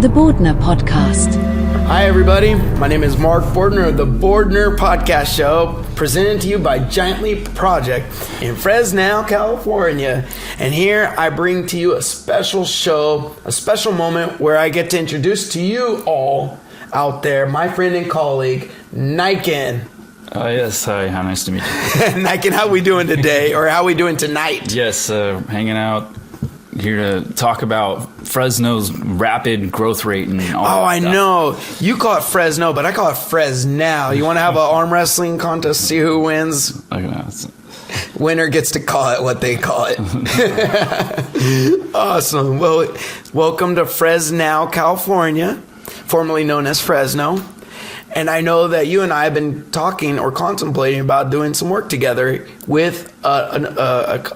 The Bordner Podcast. Hi, everybody. My name is Mark Bordner of the Bordner Podcast Show, presented to you by Giant Leap Project in FresNOW, California. And here I bring to you a special show, a special moment where I get to introduce to you all out there my friend and colleague, Niken. Yes, hi, how nice to meet you. Niken, how we doing today, or how we doing tonight? Yes, hanging out here to talk about FresNO's rapid growth rate and all Oh, that I stuff. know. You call it FresNO, but I call it FresNOW. You want to have an arm wrestling contest, see who wins? Winner gets to call it what they call it. Awesome. Well, welcome to FresNOW, California, formerly known as FresNO. And I know that you and I have been talking or contemplating about doing some work together with an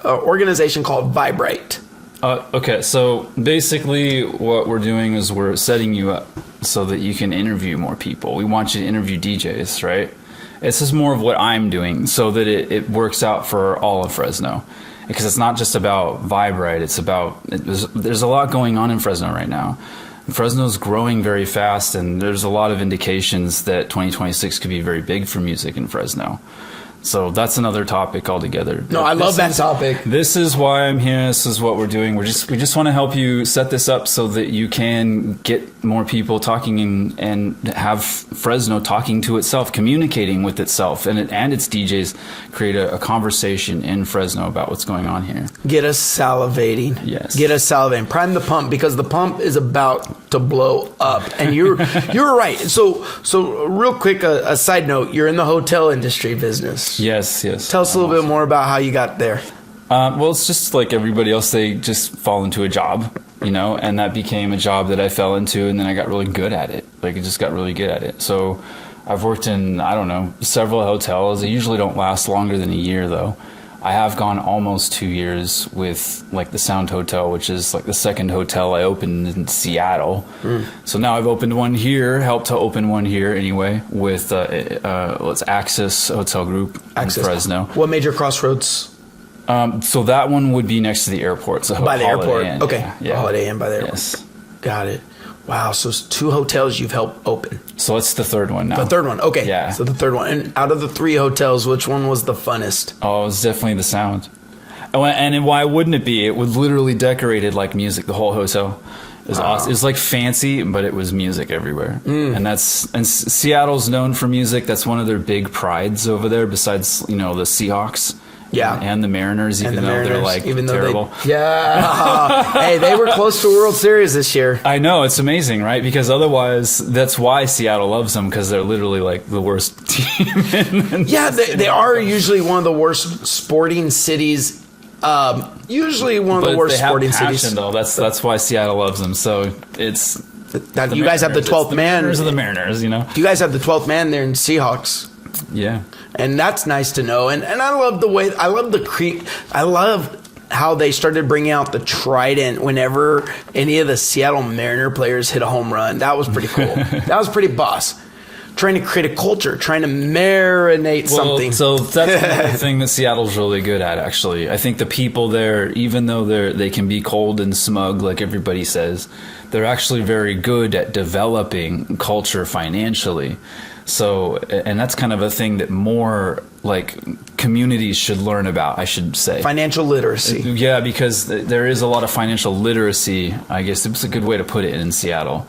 organization called Vibrate. Okay, so basically what we're doing is we're setting you up so that you can interview more people. We want you to interview DJs, right? This is more of what I'm doing so that it works out for all of FresNO. Because it's not just about Vibrate, it's about, there's a lot going on in FresNO right now. FresNO's growing very fast, and there's a lot of indications that 2026 could be very big for music in FresNO. So that's another topic altogether. No, I love that topic. This is why I'm here. This is what we're doing. We just want to help you set this up so that you can get more people talking and have FresNO talking to itself, communicating with itself, and its DJs create a conversation in FresNO about what's going on here. Get us salivating. Yes. Get us salivating. Prime the pump, because the pump is about to blow up. And you're right. So real quick, a side note. You're in the hotel industry business. Yes. Tell us a little bit more about how you got there. Well, it's just like everybody else. They just fall into a job, and that became a job that I fell into, and then I got really good at it. I just got really good at it. So I've worked in, several hotels. They usually don't last longer than a year, though. I have gone almost 2 years with the Sound Hotel, which is the second hotel I opened in Seattle. So now I've opened one here, helped to open one here anyway, with it's Access Hotel Group in FresNO. What major crossroads? So that one would be next to the airport. So By the airport. Inn. Okay. Yeah. Holiday Inn by the airport. Yes. Got it. Wow. So it's 2 hotels you've helped open. So it's the third one now. The third one. Okay. Yeah. So the third one. And out of the 3 hotels, which one was the funnest? Oh, it's definitely the Sound. And why wouldn't it be? It was literally decorated like music. The whole hotel. It was awesome. It was fancy, but it was music everywhere. And Seattle's known for music. That's one of their big prides over there, besides, the Seahawks. Yeah. And the Mariners, even though they're terrible. Hey, they were close to a World Series this year. I know, it's amazing, right? Because otherwise, that's why Seattle loves them, because they're literally the worst team. Yeah, they are usually one of the worst sporting cities. Usually one of the worst sporting cities. Though. That's why Seattle loves them. So it's that you guys have the 12th man. Mariners are the Mariners, You guys have the 12th man there in Seahawks. Yeah. And that's nice to know. And I love the way, I love how they started bringing out the trident whenever any of the Seattle Mariner players hit a home run. That was pretty cool. That was pretty boss. Trying to create a culture, trying to marinate something. So that's another thing that Seattle's really good at, actually. I think the people there, even though they can be cold and smug, like everybody says, they're actually very good at developing culture financially. So, and that's kind of a thing that more communities should learn about, I should say. Financial literacy. Yeah, because there is a lot of financial literacy, I guess it's a good way to put it, in Seattle.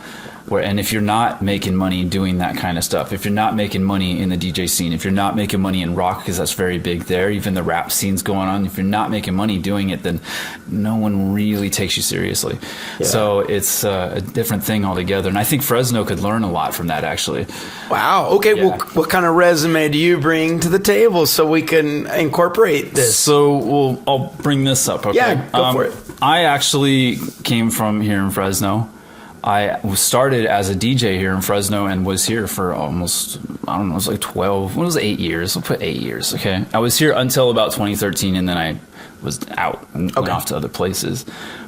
And if you're not making money doing that kind of stuff, if you're not making money in the DJ scene, if you're not making money in rock, because that's very big there, even the rap scene's going on, if you're not making money doing it, then no one really takes you seriously. Yeah. So it's a different thing altogether. And I think FresNO could learn a lot from that, actually. Wow. Okay. Yeah. Well, what kind of resume do you bring to the table so we can incorporate this? So I'll bring this up. Okay? Yeah, go for it. I actually came from here in FresNO. I started as a DJ here in FresNO and was here for almost, it was 12, what was it, 8 years? We'll put 8 years, okay? I was here until about 2013, and then I was out and went off to other places.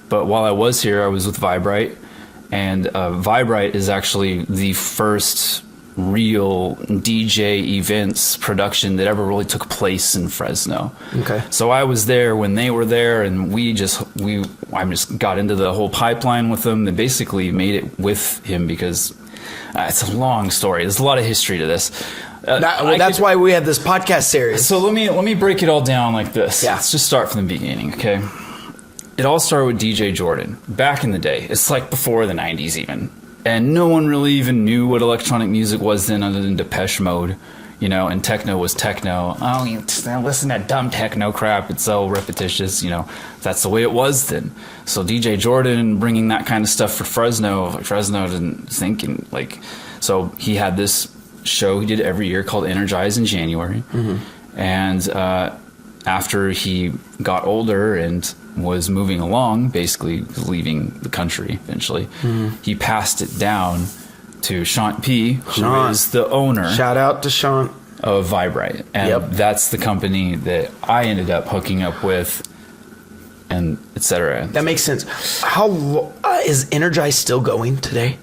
But while I was here, I was with Vibrate, and Vibrate is actually the first real DJ events production that ever really took place in Fresno. Okay. So I was there when they were there, and I just got into the whole pipeline with them and basically made it with him because it's a long story. There's a lot of history to this. That's why we have this podcast series. So let me break it all down like this. Yeah. Let's just start from the beginning, okay? It all started with DJ Jordan back in the day. It's like before the 90s even. And no one really even knew what electronic music was then other than Depeche Mode, you know, and techno was techno. Oh, you listen to that dumb techno crap. It's so repetitious, you know. That's the way it was then. So DJ Jordan bringing that kind of stuff for Fresno didn't think, so he had this show he did every year called Energize in January. Mm-hmm. And after he got older and was moving along, basically leaving the country eventually, he passed it down to Sean P, who is the owner. Shout out to Sean. Of Vibrite. And that's the company that I ended up hooking up with, and etc. That makes sense. How is Energize still going today?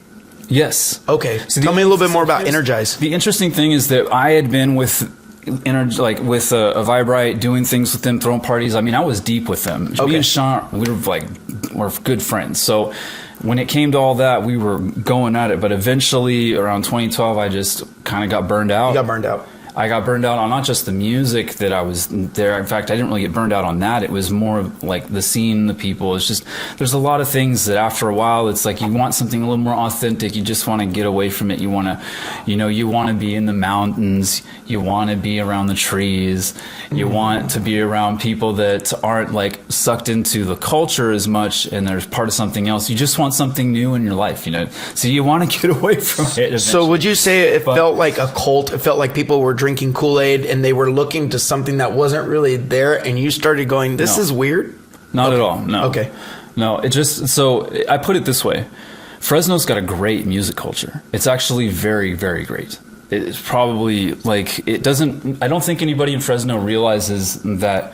Yes. Okay. So tell me a little bit more about Energize. The interesting thing is that I had been with a Vibrite, doing things with them, throwing parties. I mean, I was deep with them. Me and Sean, we're good friends. So when it came to all that, we were going at it. But eventually, around 2012, I just kind of got burned out. You got burned out. I got burned out on not just the music that I was there. In fact, I didn't really get burned out on that. It was more of like the scene, the people. It's just, there's a lot of things that after a while, it's like you want something a little more authentic. You just want to get away from it. You want to, you want to be in the mountains. You want to be around the trees. You want to be around people that aren't like sucked into the culture as much and they're part of something else. You just want something new in your life, So you want to get away from it eventually. So would you say it felt like a cult? It felt like people were drinking Kool-Aid and they were looking to something that wasn't really there, and you started going, this is weird? Not at all. No. Okay. No, so I put it this way. Fresno's got a great music culture. It's actually very, very great. It's probably I don't think anybody in Fresno realizes that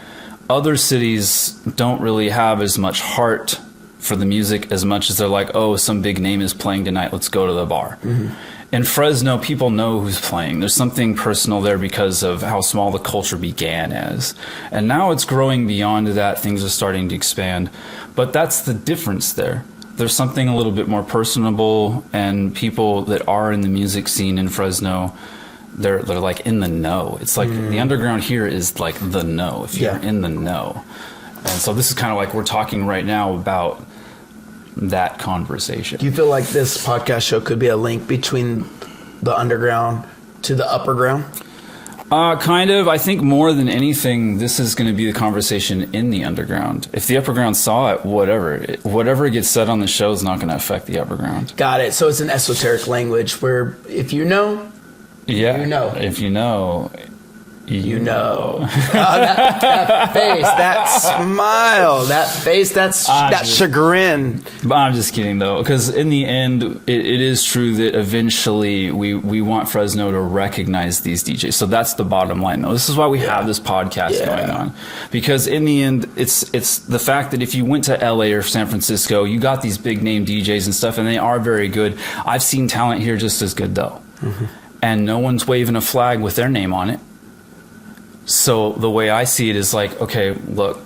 other cities don't really have as much heart for the music as much as they're like, oh, some big name is playing tonight, let's go to the bar. Mm-hmm. In Fresno, people know who's playing. There's something personal there because of how small the culture began as. And now it's growing beyond that. Things are starting to expand. But that's the difference there. There's something a little bit more personable, and people that are in the music scene in Fresno, they're like in the know. It's like the underground here is like the know, if you're in the know. And so this is kind of like we're talking right now about that conversation. Do you feel like this podcast show could be a link between the underground to the upper ground? Kind of. I think more than anything, this is going to be the conversation in the underground. If the upper ground saw it, whatever gets said on the show is not going to affect the upper ground. Got it. So it's an esoteric language where if you know, you know. If you know, you know. That face, that smile, that face, that chagrin. But I'm just kidding though, because in the end, it is true that eventually we want Fresno to recognize these DJs. So that's the bottom line though. This is why we have this podcast going on, because in the end, it's the fact that if you went to LA or San Francisco, you got these big name DJs and stuff, and they are very good. I've seen talent here just as good though, and no one's waving a flag with their name on it. So the way I see it is like, okay, look,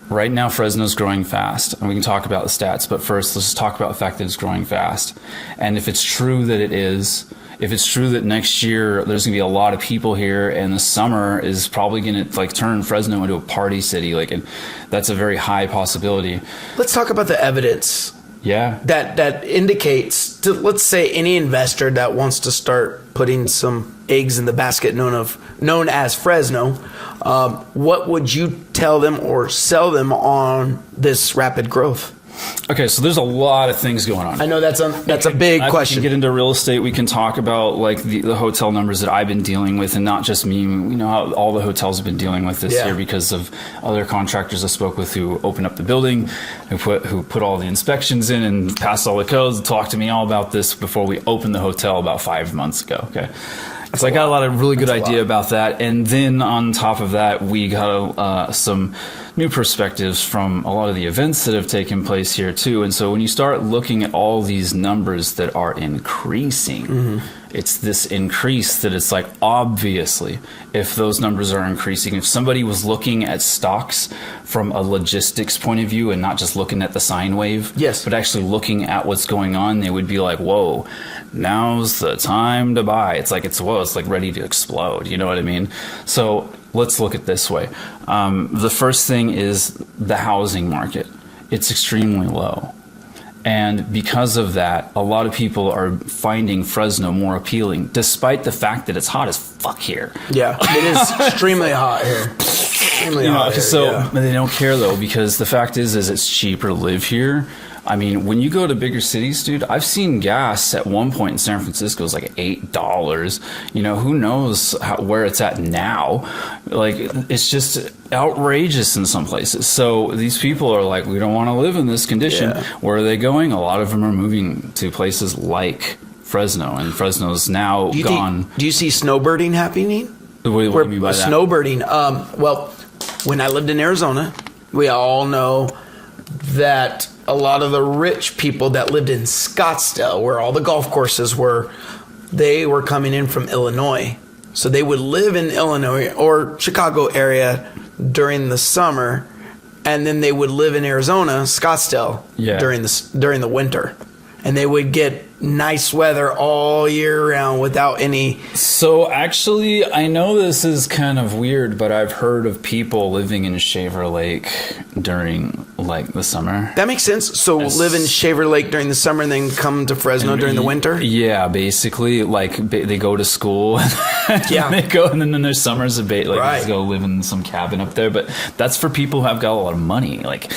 right now Fresno's growing fast, and we can talk about the stats, but first let's just talk about the fact that it's growing fast. And if it's true that it is, if it's true that next year there's gonna be a lot of people here, and the summer is probably gonna turn Fresno into a party city, and that's a very high possibility. Let's talk about the evidence. Yeah. That indicates to, let's say, any investor that wants to start putting some eggs in the basket known as Fresno, what would you tell them or sell them on this rapid growth? Okay, so there's a lot of things going on. I know that's a big question. We can get into real estate. We can talk about the hotel numbers that I've been dealing with, and not just me. You know how all the hotels have been dealing with this year because of other contractors I spoke with who opened up the building, who put all the inspections in and passed all the codes. Talked to me all about this before we opened the hotel about 5 months ago. Okay. So I got a lot of really good idea about that. And then on top of that, we got some new perspectives from a lot of the events that have taken place here too. And so when you start looking at all these numbers that are increasing, it's this increase that it's like, obviously, if those numbers are increasing, if somebody was looking at stocks from a logistics point of view and not just looking at the sine wave, yes, but actually looking at what's going on, they would be like, whoa, now's the time to buy. It's like, it's like ready to explode. You know what I mean? So let's look at it this way. The first thing is the housing market. It's extremely low. And because of that, a lot of people are finding Fresno more appealing, despite the fact that it's hot as fuck here. Yeah, it is extremely hot here. Extremely hot here, so they don't care though, because the fact is it's cheaper to live here. I mean, when you go to bigger cities, dude, I've seen gas at one point in San Francisco is like $8. You know, who knows where it's at now? Like, it's just outrageous in some places. So these people are like, we don't want to live in this condition. Yeah. Where are they going? A lot of them are moving to places like Fresno, and Fresno's now gone. Do you see snowbirding happening? What do you mean by that? Snowbirding. Well, when I lived in Arizona, we all know that a lot of the rich people that lived in Scottsdale, where all the golf courses were, they were coming in from Illinois. So they would live in Illinois or Chicago area during the summer, and then they would live in Arizona, Scottsdale, during the winter. And they would get nice weather all year round without any... So actually, I know this is kind of weird, but I've heard of people living in Shaver Lake during like the summer. That makes sense. So live in Shaver Lake during the summer and then come to Fresno during the winter? Yeah, basically, like they go to school. Yeah. They go, and then their summers like right. They go live in some cabin up there. But that's for people who have got a lot of money. Like,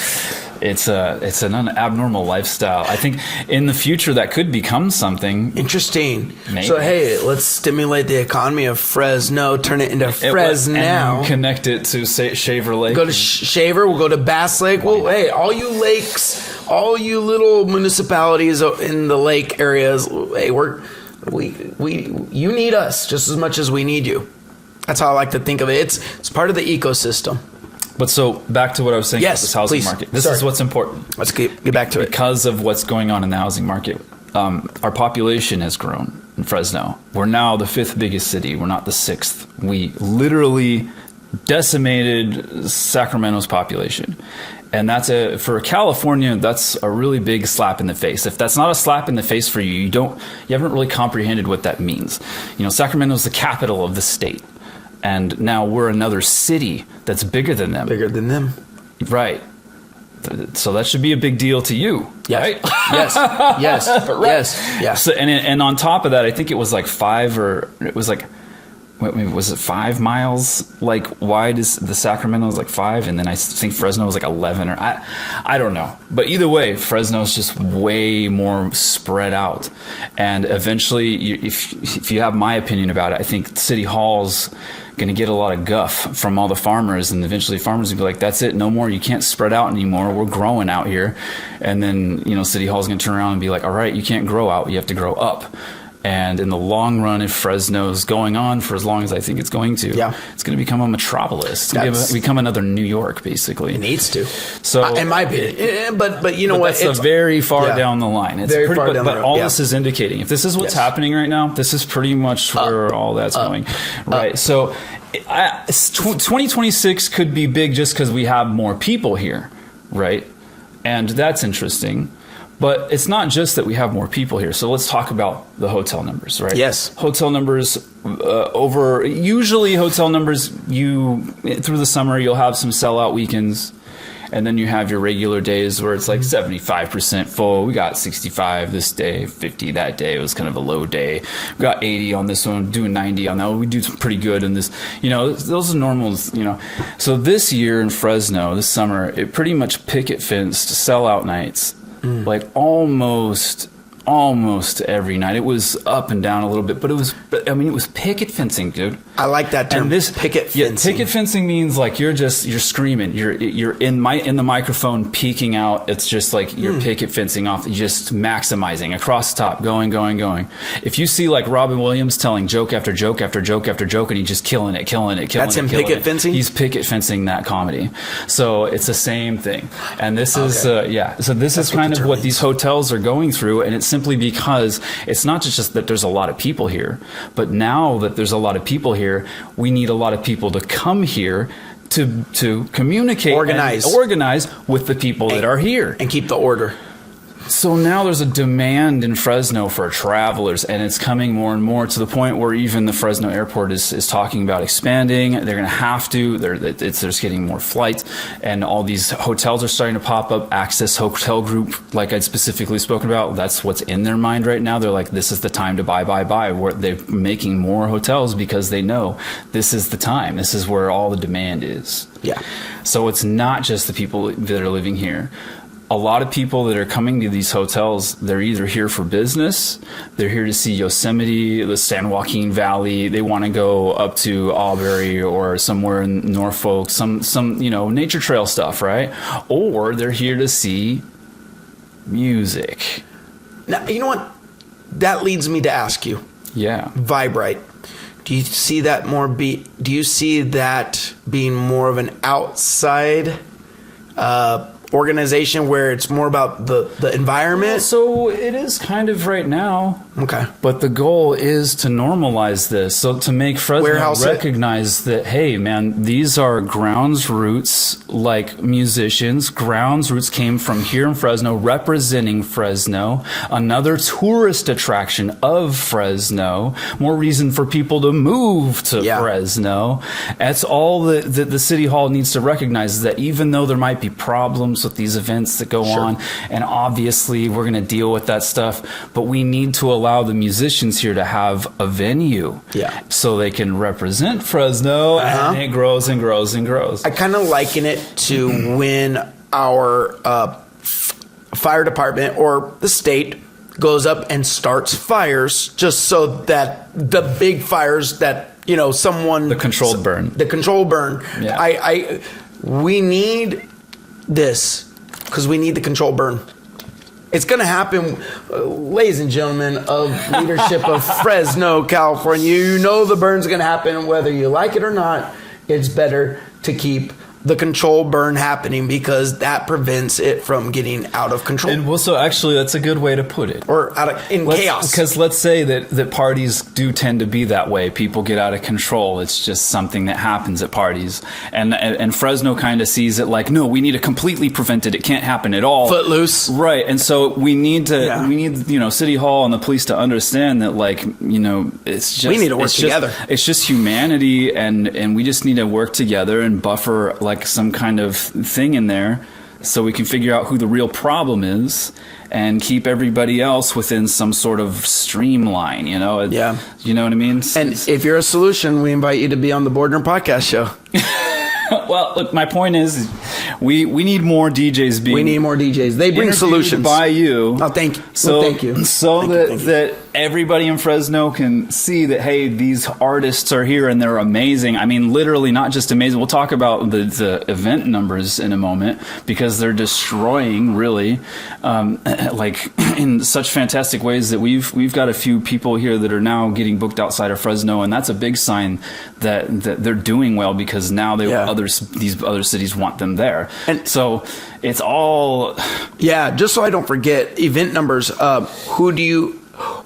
it's an abnormal lifestyle. I think in the future that could become something interesting. Maybe. So hey, let's stimulate the economy of Fresno, turn it into FresNOW, and connect it to Shaver Lake. Go to Shaver. We'll go to Bass Lake. Well, hey, all you lakes, all you little municipalities in the lake areas. Hey, you need us just as much as we need you. That's how I like to think of it. It's part of the ecosystem. But so back to what I was saying about this housing market. This is what's important. Let's get back to it. Because of what's going on in the housing market, our population has grown in Fresno. We're now the 5th biggest city. We're not the 6th. We literally decimated Sacramento's population. And for California, that's a really big slap in the face. If that's not a slap in the face for you, you haven't really comprehended what that means. You know, Sacramento's the capital of the state. And now we're another city that's bigger than them. Bigger than them. Right. So that should be a big deal to you, yes. right? Yes. Yes. Right. Yes. Yeah. So, and on top of that, I think it was like 5 miles like wide is the Sacramento is like 5, and then I think Fresno was like 11 or I don't know. But either way, Fresno is just way more spread out. And eventually, if you have my opinion about it, I think City Hall's going to get a lot of guff from all the farmers, and eventually farmers will be like, that's it, no more, you can't spread out anymore, we're growing out here. And then, City Hall's going to turn around and be like, all right, you can't grow out, you have to grow up. And in the long run, if Fresno's going on for as long as I think it's going to, it's going to become a metropolis. It's going to become another New York, basically. It needs to. So, in my opinion, but you know what? That's very far down the line. It's very far down the road. But all this is indicating, if this is what's happening right now, this is pretty much where all that's going. Right. So 2026 could be big just because we have more people here, right? And that's interesting. But it's not just that we have more people here. So let's talk about the hotel numbers, right? Yes. Hotel numbers usually hotel numbers, through the summer, you'll have some sellout weekends. And then you have your regular days where it's like 75% full. We got 65 this day, 50 that day. It was kind of a low day. We got 80 on this one, doing 90 on that one. We do pretty good in this. Those are normals, So this year in Fresno, this summer, it pretty much picket fenced sellout nights. Like almost almost every night. It was up and down a little bit, but it was picket fencing, dude. I like that term. And this picket fencing. Picket fencing means like you're screaming. You're in the microphone peeking out. It's just like you're picket fencing off, just maximizing across the top, going. If you see like Robin Williams telling joke after joke after joke after joke, and he's just killing it. That's him picket fencing? He's picket fencing that comedy. So it's the same thing. And this is So this is kind of what these hotels are going through, and it's simply because it's not just that there's a lot of people here, but now that there's a lot of people here, we need a lot of people to come here to communicate, organize with the people that are here, and keep the order. So now there's a demand in Fresno for travelers, and it's coming more and more to the point where even the Fresno airport is talking about expanding. They're going to have to. They're just getting more flights, and all these hotels are starting to pop up. Access Hotel Group, like I'd specifically spoken about, that's what's in their mind right now. They're like, this is the time to buy. Where they're making more hotels because they know this is the time. This is where all the demand is. Yeah. So it's not just the people that are living here. A lot of people that are coming to these hotels, they're either here for business, they're here to see Yosemite, the San Joaquin Valley, they want to go up to Auberry or somewhere in Norfolk, some nature trail stuff, right? Or they're here to see music. Now, you know what? That leads me to ask you. Yeah. Vibrite. Do you see that being more of an outside organization where it's more about the environment? Well, so it is kind of right now. Okay. But the goal is to normalize this. So to make Fresno recognize that, hey, man, these are grounds roots, like musicians. Grounds roots came from here in Fresno, representing Fresno. Another tourist attraction of Fresno. More reason for people to move to Fresno. That's all that the City Hall needs to recognize, is that even though there might be problems with these events that go on, and obviously we're going to deal with that stuff, but we need to allow the musicians here to have a venue so they can represent Fresno, and it grows and grows and grows. I kind of liken it to when our fire department or the state goes up and starts fires, just so that the big fires that the controlled burn. Yeah. We need this because we need the controlled burn. It's going to happen, ladies and gentlemen of leadership of Fresno, California. You know the burn's going to happen whether you like it or not. It's better to keep the control burn happening because that prevents it from getting out of control. And well, so actually that's a good way to put it. Or chaos. Because let's say that parties do tend to be that way. People get out of control. It's just something that happens at parties. And Fresno kind of sees it like, no, we need to completely prevent it. It can't happen at all. Footloose. Right. And so we need City Hall and the police to understand that, like, it's just, we need to work together. It's just humanity, and we just need to work together and buffer like some kind of thing in there so we can figure out who the real problem is and keep everybody else within some sort of streamline, You know what I mean? And if you're a solution, we invite you to be on the Bordner Podcast show. Well, look, my point is we need more DJs being... We need more DJs. They bring solutions. By you. Oh, thank you. Thank you. That everybody in Fresno can see that, hey, these artists are here and they're amazing. I mean, literally not just amazing. We'll talk about the event numbers in a moment because they're destroying, really, like in such fantastic ways that we've got a few people here that are now getting booked outside of Fresno, and that's a big sign that they're doing well because now these other cities want them there. And so it's all... Yeah, just so I don't forget, event numbers,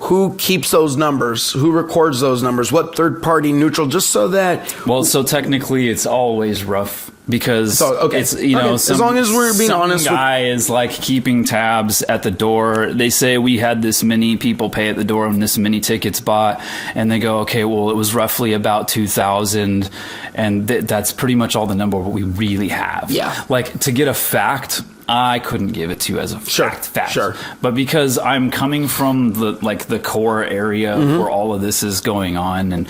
who keeps those numbers? Who records those numbers? What third-party neutral? Just so that... Well, so technically it's always rough because it's, as long as we're being honest, some guy is like keeping tabs at the door. They say we had this many people pay at the door and this many tickets bought, and they go, okay, well, it was roughly about 2,000, and that's pretty much all the number we really have. Yeah. Like, to get a fact, I couldn't give it to you as a fact. Sure. But because I'm coming from the core area where all of this is going on, and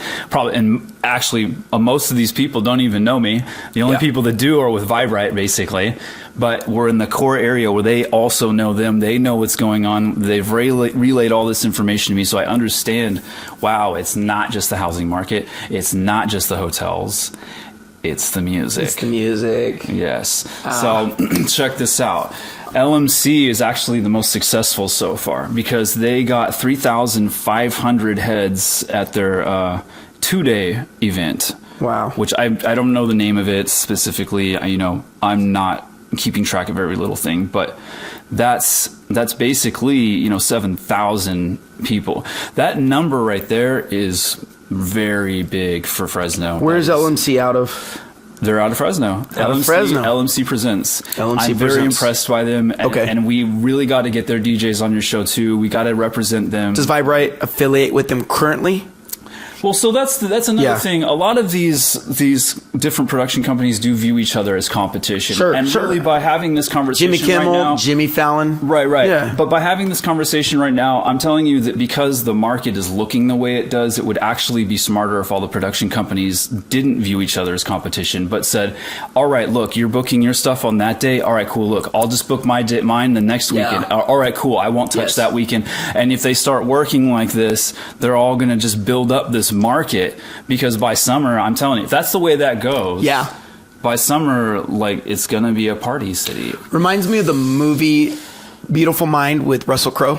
actually most of these people don't even know me. The only people that do are with Vibrite, basically. But we're in the core area where they also know them. They know what's going on. They've relayed all this information to me, so I understand. Wow, it's not just the housing market. It's not just the hotels. It's the music. It's the music. Yes. So check this out. LMC is actually the most successful so far because they got 3,500 heads at their 2-day event. Wow. Which I don't know the name of it specifically. I'm not keeping track of every little thing, but that's basically 7,000 people. That number right there is very big for FresNO. Where's LMC out of? They're out of FresNO. LMC Presents. I'm very impressed by them. And we really got to get their DJs on your show too. We got to represent them. Does Vibrite affiliate with them currently? Well, so that's another thing. A lot of these different production companies do view each other as competition. Really by having this conversation Jimmy Kimmel, right now, Jimmy Fallon. Right. Yeah. But by having this conversation right now, I'm telling you that because the market is looking the way it does, it would actually be smarter if all the production companies didn't view each other as competition, but said, all right, look, you're booking your stuff on that day. All right, cool. Look, I'll just book mine the next weekend. All right, cool. I won't touch that weekend. And if they start working like this, they're all going to just build up this market. Because by summer, I'm telling you, if that's the way that goes, by summer, it's going to be a party city. Reminds me of the movie Beautiful Mind with Russell Crowe.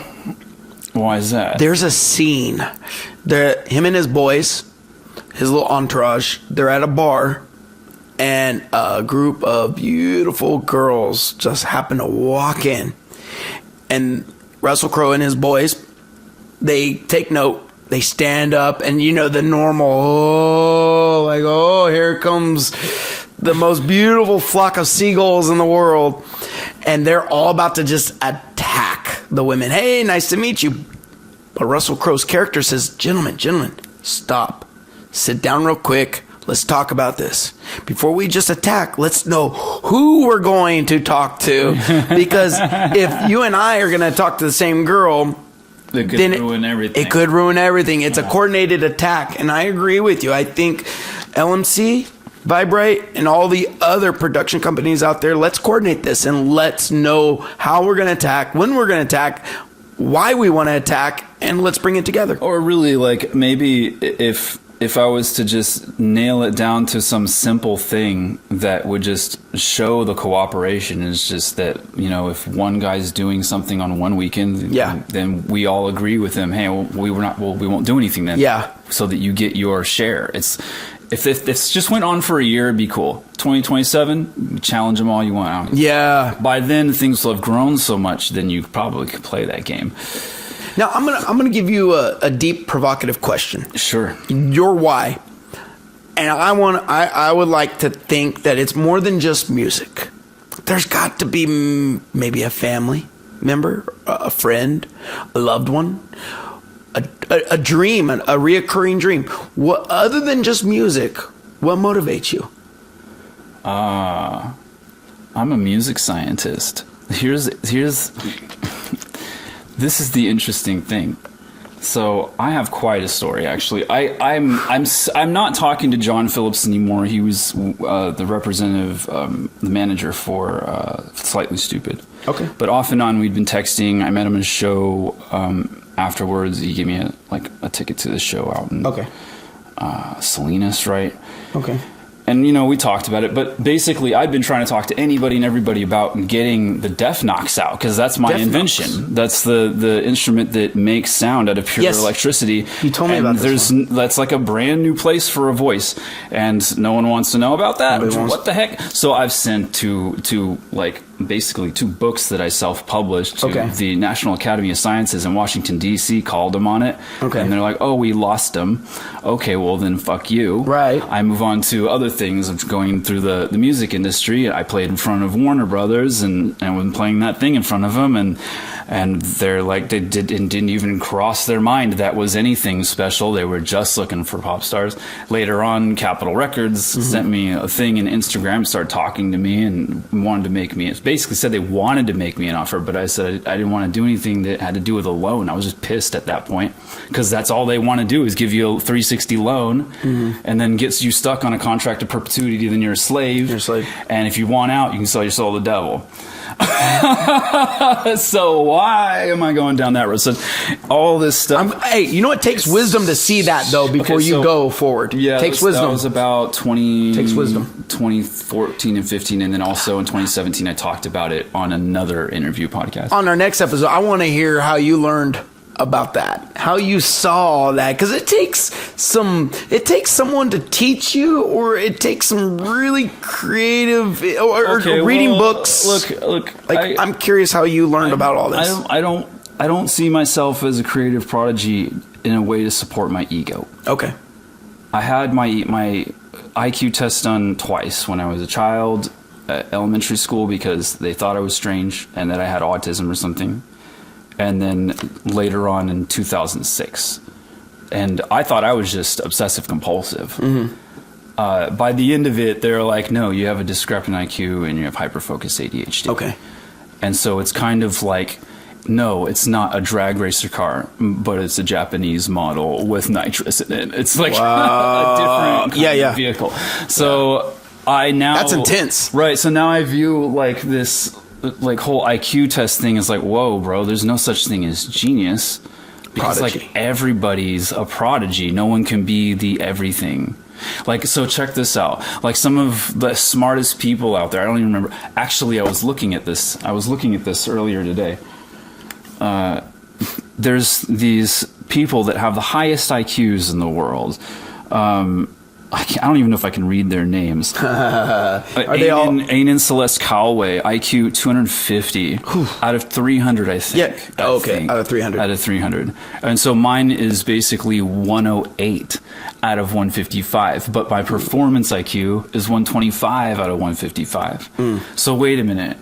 Why is that? There's a scene. Him and his boys, his little entourage, they're at a bar, and a group of beautiful girls just happen to walk in. And Russell Crowe and his boys, they take note. They stand up, and the normal, here comes the most beautiful flock of seagulls in the world. And they're all about to just attack the women. Hey, nice to meet you. But Russell Crowe's character says, gentlemen, stop. Sit down real quick. Let's talk about this. Before we just attack, let's know who we're going to talk to. Because if you and I are going to talk to the same girl, it could ruin everything. It could ruin everything. It's a coordinated attack. And I agree with you. I think LMC, Vibrite, and all the other production companies out there, let's coordinate this and let's know how we're going to attack, when we're going to attack, why we want to attack, and let's bring it together. Or really, maybe if I was to just nail it down to some simple thing that would just show the cooperation, is just that, if one guy's doing something on one weekend, then we all agree with him. Hey, we won't do anything then. Yeah. So that you get your share. If this just went on for a year, it'd be cool. 2027, challenge them all you want. Yeah. By then, things will have grown so much, then you probably could play that game. Now, I'm gonna give you a deep, provocative question. Sure. Your why. And I would like to think that it's more than just music. There's got to be maybe a family member, a friend, a loved one, a dream, a reoccurring dream. What, other than just music, what motivates you? I'm a music scientist. This is the interesting thing. So I have quite a story, actually. I'm not talking to John Phillips anymore. He was the representative, the manager for Slightly Stupid. Okay. But off and on, we'd been texting. I met him at a show. Afterwards, he gave me a ticket to the show out in Salinas, right? Okay. And, we talked about it. But basically, I'd been trying to talk to anybody and everybody about getting the Def Knocks out, because that's my invention. That's the instrument that makes sound out of pure electricity. You told me about this one. That's like a brand new place for a voice. And no one wants to know about that. What the heck? So I've sent to basically 2 books that I self-published to the National Academy of Sciences in Washington, D.C., called them on it. Okay. And they're like, oh, we lost them. Okay, well, then fuck you. Right. I move on to other things of going through the music industry. I played in front of Warner Brothers and was playing that thing in front of them. And And they're like, didn't even cross their mind that was anything special. They were just looking for pop stars. Later on, Capitol Records sent me a thing in Instagram, started talking to me and wanted to make me, basically said they wanted to make me an offer, but I said I didn't want to do anything that had to do with a loan. I was just pissed at that point, because that's all they want to do is give you a 360 loan and then gets you stuck on a contract of perpetuity. Then you're a slave. And if you want out, you can sell your soul to the devil. So why am I going down that road? So all this stuff. Hey, you know it takes wisdom to see that though before you go forward. Yeah, takes wisdom. That was about 2014 and 15, and then also in 2017 I talked about it on another interview podcast. On our next episode, I want to hear how you learned about that, how you saw that, because it takes someone to teach you, or it takes some really creative reading books. Look, I'm curious how you learned about all this. I don't see myself as a creative prodigy in a way to support my ego. Okay. I had my IQ test done twice when I was a child at elementary school, because they thought I was strange and that I had autism or something. And then later on in 2006. And I thought I was just obsessive compulsive. By the end of it, they're like, no, you have a discrepant IQ and you have hyperfocus ADHD. Okay. And so it's kind of like, no, it's not a drag racer car, but it's a Japanese model with nitrous in it. It's like a different kind of vehicle. So that's intense. Right. So now I view like this whole IQ test thing is like, whoa, bro, there's no such thing as genius, because like everybody's a prodigy. No one can be the everything. Like, so check this out. Like some of the smartest people out there, I don't even remember. Actually, I was looking at this earlier today. There's these people that have the highest IQs in the world. I don't even know if I can read their names. Are they all? Anan Celeste Calloway, IQ 250 out of 300, I think. Yeah. Okay. Out of 300. Out of 300. And so mine is basically 108 out of 155. But my performance IQ is 125 out of 155. So wait a minute.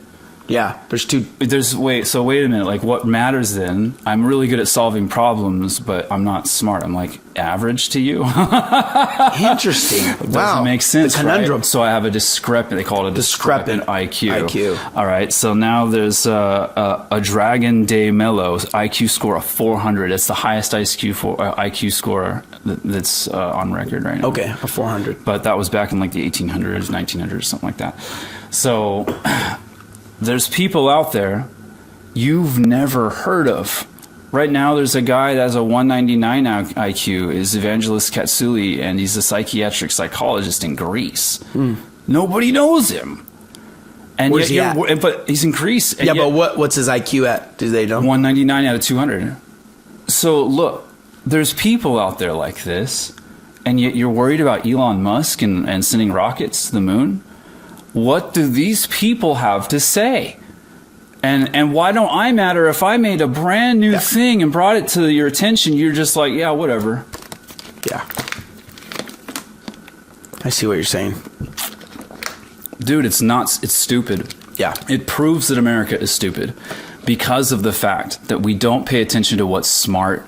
Yeah, so wait a minute. Like, what matters then? I'm really good at solving problems, but I'm not smart. I'm like average to you. Interesting. Doesn't make sense. The conundrum. Right? So I have they call it a discrepant IQ. All right. So now there's a Dragon de Mello IQ score of 400. It's the highest IQ score that's on record right now. Okay, a 400. But that was back in like the 1800s, 1900s, something like that. So there's people out there you've never heard of. Right now, there's a guy that has a 199 IQ, is Evangelos Katsoulis, and he's a psychiatric psychologist in Greece. Nobody knows him. And where's he at? But he's in Greece. Yeah, but what's his IQ at? Do they know? 199 out of 200. So look, there's people out there like this, and yet you're worried about Elon Musk and sending rockets to the moon? What do these people have to say? And why don't I matter if I made a brand new thing and brought it to your attention? You're just like, yeah, whatever. Yeah. I see what you're saying. Dude, it's stupid. Yeah. It proves that America is stupid because of the fact that we don't pay attention to what's smart.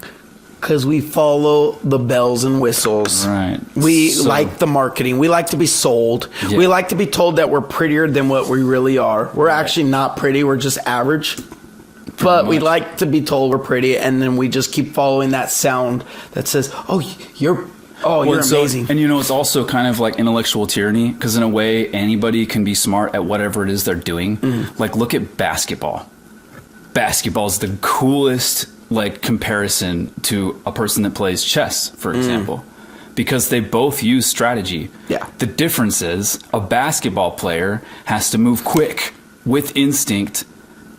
Because we follow the bells and whistles. Right. We like the marketing. We like to be sold. Yeah. We like to be told that we're prettier than what we really are. We're actually not pretty. We're just average. But we like to be told we're pretty, and then we just keep following that sound that says, you're amazing. And it's also kind of like intellectual tyranny, because in a way, anybody can be smart at whatever it is they're doing. Like, look at basketball. Basketball is the coolest comparison to a person that plays chess, for example, because they both use strategy. Yeah. The difference is a basketball player has to move quick with instinct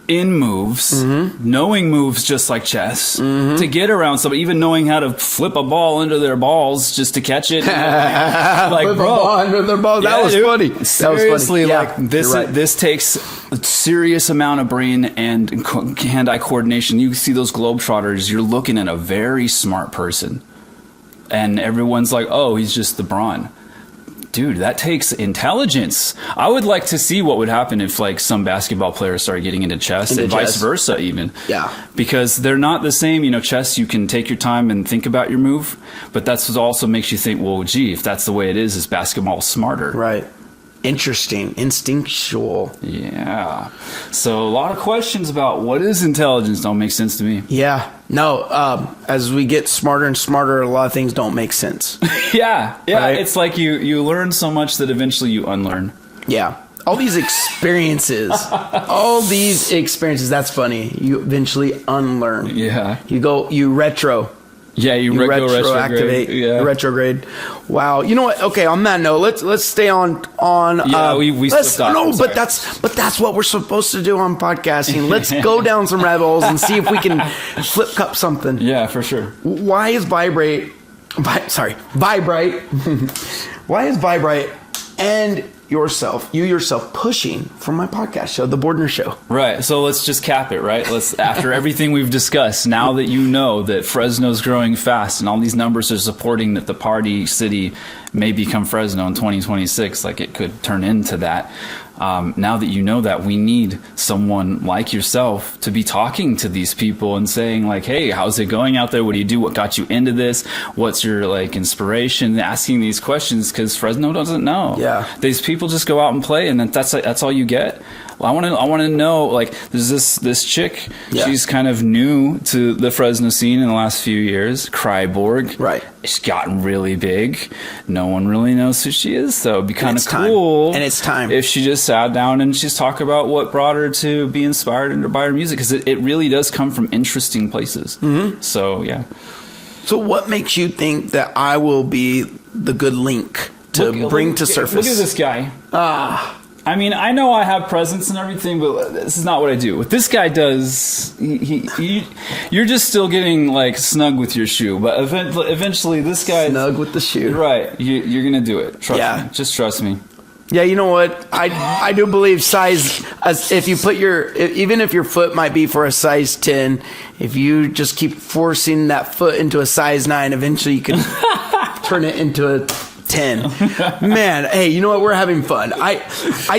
in moves, knowing moves just like chess, to get around somebody, even knowing how to flip a ball into their balls just to catch it. Flip a ball under their balls. That was funny. Seriously, that was funny. This takes a serious amount of brain and hand-eye coordination. You see those globetrotters, you're looking at a very smart person. And everyone's like, oh, he's just the brawn. dude, that takes intelligence. I would like to see what would happen if like some basketball players started getting into chess and vice versa even. Yeah. Because they're not the same. You know, chess, you can take your time and think about your move, but that's what also makes you think, well, gee, if that's the way it is basketball smarter. Right. Interesting. Instinctual. Yeah. So a lot of questions about what is intelligence don't make sense to me. Yeah. No, as we get smarter and smarter, a lot of things don't make sense. Yeah. Right? It's like you learn so much that eventually you unlearn. Yeah. All these experiences, that's funny. You eventually unlearn. Yeah. You retro. Yeah, you retroactivate. Yeah. Retrograde. Wow. You know what? Okay, on that note, let's stay on Yeah, we let's, no, but that's what we're supposed to do on podcasting. Let's go down some rabbit holes and see if we can flip cup something. Yeah, for sure. Why is Vibrite why is Vibrite and you yourself pushing for my podcast show, The Bordner Show? Right. So let's just cap it, right? After everything we've discussed, now that you know that Fresno's growing fast and all these numbers are supporting that the party city may become Fresno in 2026, like it could turn into that. Now that you know that, we need someone like yourself to be talking to these people and saying like, hey, how's it going out there? What do you do? What got you into this? What's your like inspiration? Asking these questions because Fresno doesn't know. Yeah. These people just go out and play and that's all you get. Well, I want to know, like, there's this chick, she's kind of new to the Fresno scene in the last few years, Kryborg. Right. She's gotten really big. No one really knows who she is, so it'd be kind of cool. And it's time. If she just sat down and she's talk about what brought her to be inspired by her music, because it really does come from interesting places. Mm-hmm. So, yeah. So what makes you think that I will be the good link to bring to surface? Look at this guy. I mean, I know I have presence and everything, but this is not what I do. What this guy does, you're just still getting like snug with your shoe, but eventually this guy snug with the shoe, right? You're gonna do it. Trust me. Just trust me. Yeah, you know what? I do believe size. If you put even if your foot might be for a size 10, if you just keep forcing that foot into a size 9, eventually you can turn it into a 10. Man, hey, you know what? We're having fun. I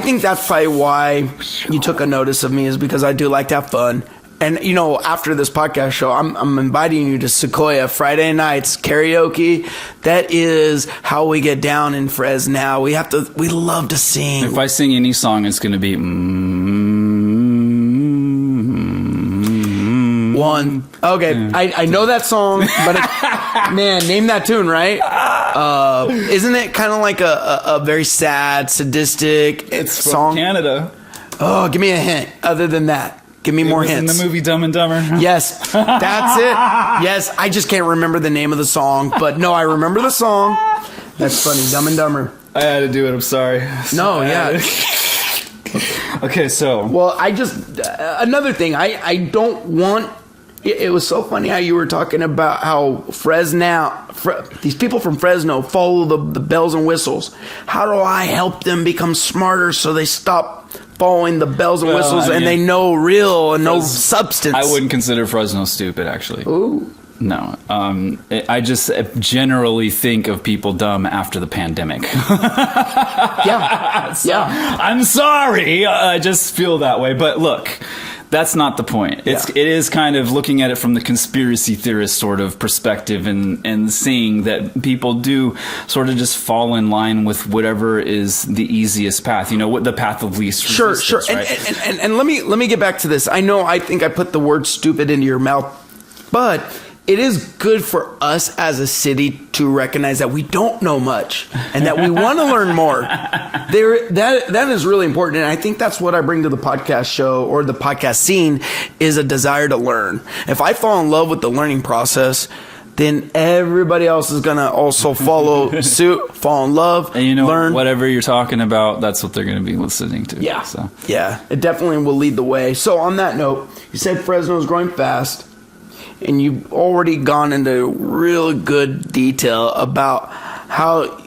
think that's probably why you took a notice of me, is because I do like to have fun. And, you know, after this podcast show, I'm inviting you to Sequoia Friday nights karaoke. That is how we get down in FresNOW. We love to sing. If I sing any song, it's going to be one. Okay, I know that song, but man, name that tune, right? Isn't it kind of like a very sad, sadistic song? From Canada. Oh, give me a hint. Other than that, give me more hints. In the movie Dumb and Dumber. Yes, that's it. Yes, I just can't remember the name of the song, but no, I remember the song. That's funny. Dumb and Dumber. I had to do it. I'm sorry. No, yeah. Okay, so. Well, another thing, I don't want. It was so funny how you were talking about how these people from Fresno follow the bells and whistles. How do I help them become smarter so they stop following the bells and whistles and they know real and no substance? I wouldn't consider Fresno stupid, actually. Ooh. No. I just generally think of people dumb after the pandemic. Yeah. Yeah. I'm sorry. I just feel that way. But look. That's not the point. It is kind of looking at it from the conspiracy theorist sort of perspective and seeing that people do sort of just fall in line with whatever is the easiest path. You know, what the path of least resistance. Sure. Right? And let me get back to this. I think I put the word stupid into your mouth, but it is good for us as a city to recognize that we don't know much and that we want to learn more. That is really important. And I think that's what I bring to the podcast show or the podcast scene, is a desire to learn. If I fall in love with the learning process, then everybody else is going to also follow suit, fall in love, and learn. Whatever you're talking about, that's what they're going to be listening to. Yeah. So. Yeah, it definitely will lead the way. So on that note, you said Fresno is growing fast. And you've already gone into real good detail about how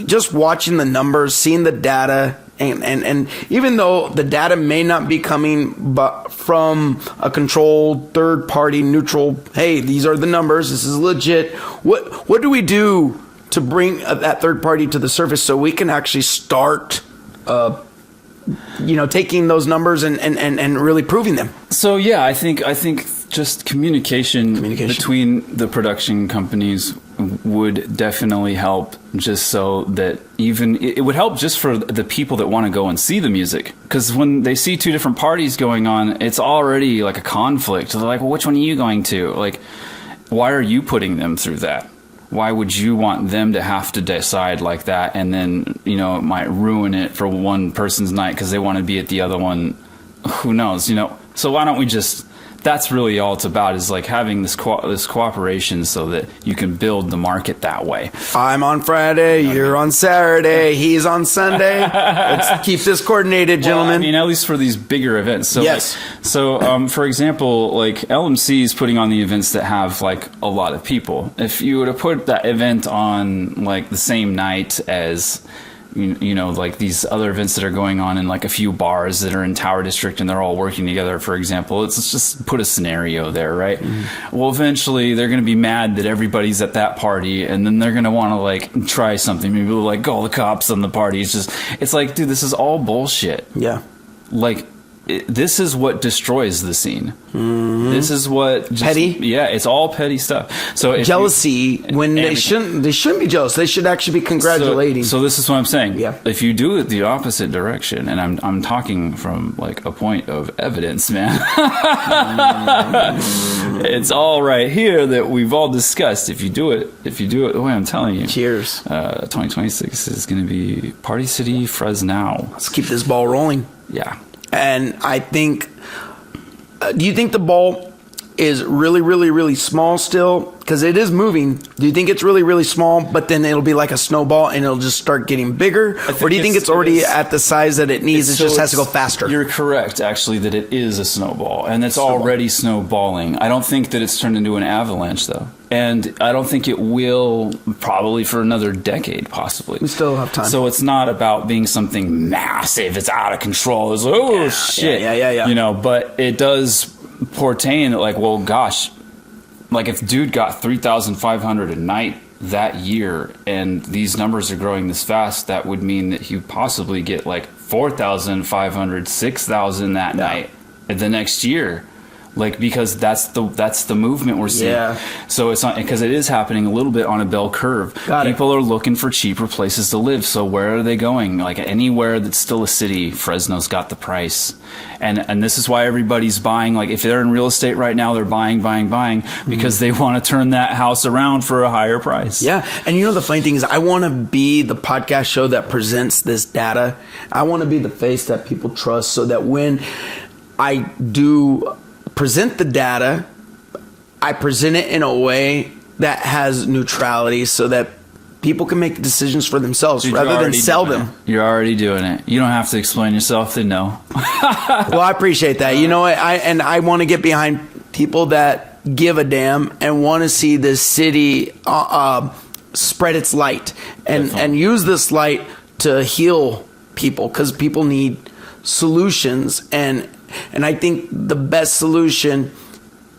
just watching the numbers, seeing the data, and even though the data may not be coming from a controlled, third-party, neutral, hey, these are the numbers, this is legit. What do we do to bring that third party to the surface so we can actually start, taking those numbers and really proving them? So yeah, I think just communication between the production companies would definitely help, just so that it would help just for the people that want to go and see the music, because when they see two different parties going on, it's already like a conflict. So they're like, well, which one are you going to? Like, why are you putting them through that? Why would you want them to have to decide like that? And then, it might ruin it for one person's night because they want to be at the other one. Who knows, So why don't we just... That's really all it's about, is like having this cooperation so that you can build the market that way. I'm on Friday, you're on Saturday, he's on Sunday. Let's keep this coordinated, gentlemen. Well, at least for these bigger events. So, yes. For example, like LMC is putting on the events that have like a lot of people. If you were to put that event on like the same night as... like these other events that are going on in like a few bars that are in Tower District and they're all working together, for example. Let's just put a scenario there, right? Mm-hmm. Well, eventually they're going to be mad that everybody's at that party, and then they're going to want to like try something. Maybe they'll like call the cops on the party. It's like, dude, this is all bullshit. Yeah. Like, this is what destroys the scene. Mm-hmm. This is what petty. Yeah, it's all petty stuff. So jealousy, when they shouldn't be jealous. They should actually be congratulating. So this is what I'm saying. Yeah. If you do it the opposite direction, and I'm talking from like a point of evidence, man. It's all right here that we've all discussed. If you do it the way I'm telling you. Cheers. 2026 is going to be Party City FresNOW. Let's keep this ball rolling. Yeah. And I think, do you think the ball is really, really, really small still? Because it is moving. Do you think it's really, really small, but then it'll be like a snowball and it'll just start getting bigger? Or do you think it's already at the size that it needs? It just has to go faster. You're correct, actually, that it is a snowball. And it's already snowballing. I don't think that it's turned into an avalanche, though. And I don't think it will, probably for another decade, possibly. We still have time. So it's not about being something massive. It's out of control. It's shit. Yeah. But it does portend like, well, gosh, like if dude got 3,500 a night that year, and these numbers are growing this fast, that would mean that he would possibly get like 4,500, 6,000 that night the next year. Like, because that's the movement we're seeing. Yeah. So it's not, because it is happening a little bit on a bell curve. People are looking for cheaper places to live. So where are they going? Like anywhere that's still a city, Fresno's got the price. And this is why everybody's buying. Like if they're in real estate right now, they're buying because they want to turn that house around for a higher price. Yeah. And the funny thing is, I want to be the podcast show that presents this data. I want to be the face that people trust, so that when I do present the data, I present it in a way that has neutrality, so that people can make decisions for themselves. Dude, rather than sell them. You're already doing it. You don't have to explain yourself. They know. Well, I appreciate that. I want to get behind people that give a damn and want to see this city spread its light and use this light to heal people, because people need solutions, and I think the best solution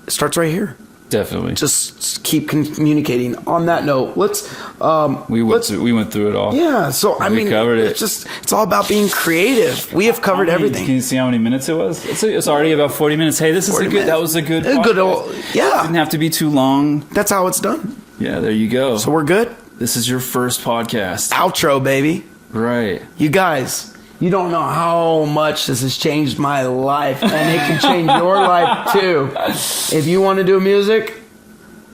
starts right here. Definitely. Just keep communicating. On that note, we went through it all. Yeah. So we covered it. It's all about being creative. We have covered everything. Can you see how many minutes it was? It's already about 40 minutes. Hey, that was a good. Yeah. It didn't have to be too long. That's how it's done. Yeah. There you go. So we're good. This is your first podcast. Outro, baby. Right. You guys, you don't know how much this has changed my life, and it can change your life too. If you want to do music,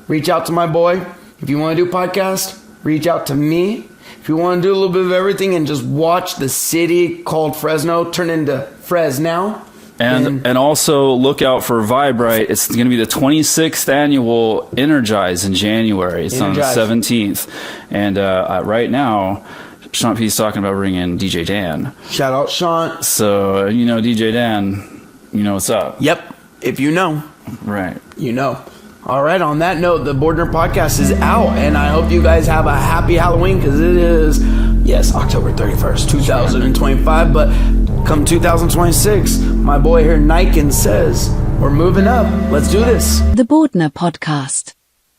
reach out to my boy. If you want to do podcast, reach out to me. If you want to do a little bit of everything and just watch the city called Fresno turn into FresNOW. And also look out for Vibrite. It's going to be the 26th annual Energize in January. It's on the 17th. And right now, Sean P's talking about bringing DJ Dan. Shout out Sean. So, DJ Dan, what's up. Yep. If you know. Right. All right. On that note, the Bordner Podcast is out. And I hope you guys have a happy Halloween, because it is, October 31st, 2025. But come 2026, my boy here, Niken, says, we're moving up. Let's do this. The Bordner Podcast.